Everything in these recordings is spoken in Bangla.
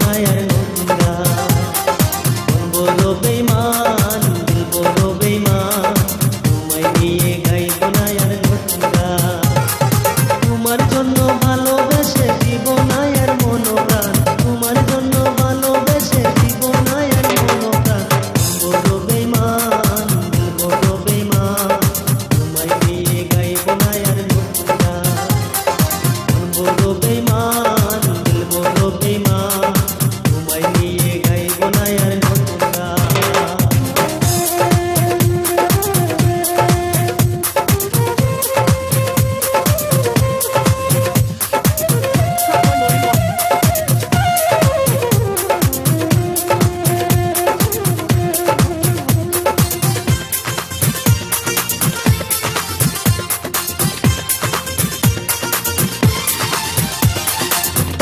না আর নতুন গান। মন বড় বেঈমান, দিল বড় বেঈমান, তোমায় নিয়ে গাইব না আর নতুন গান। তোমার জন্য ভালোবেসে দিব না আর মন প্রাণ, তোমার জন্য ভালোবেসে দিব না আর মন প্রাণ। মন বড় বেঈমান, দিল বড় বেঈমান, তোমায় নিয়ে গাইব না আর নতুন গান। মন বড় বেঈমান, দিল বড় বেঈমান, তোমায় নিয়ে গাইব না আর নতুন গান।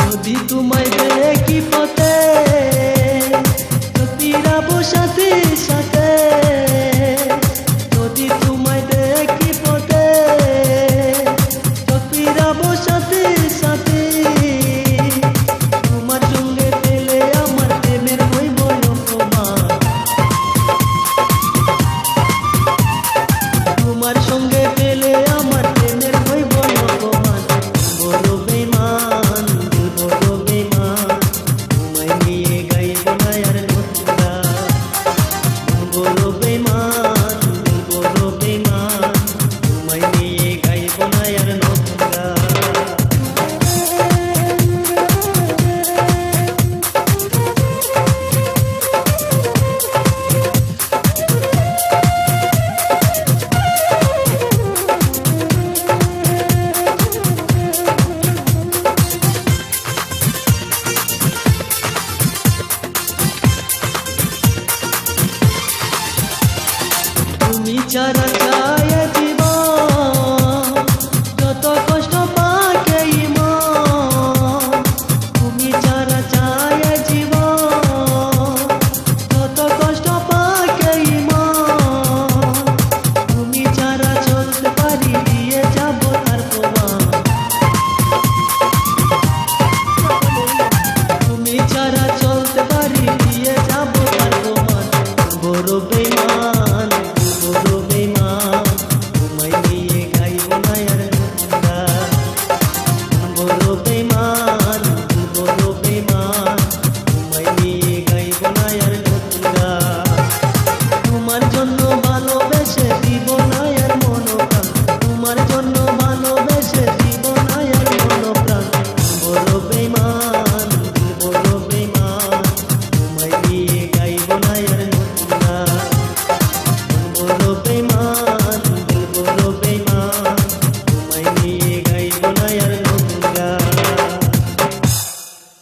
যদি তোমায় দেখি পথে ফিরাবো সাথে সাথে, যদি তোমায় দেখি পথে ফিরাবো সাথে সাথে। তোমার সঙ্গে পেলে আমার প্রেমের হইব অপমান, তোমার সঙ্গে পেলে আমার প্রেমের হইব অপমান। বড় বেঈমান, দিল বড় বেঈমান, তোমায় নিয়ে গাইব না আর নতুন গান। বড় বেঈমান, দিল বড় বেঈমান, তোমায় নিয়ে গাইব না আর নতুন গান। তুমি ছাড়া যায় জীবন, যত কষ্ট পাকে মন, তুমি ছাড়া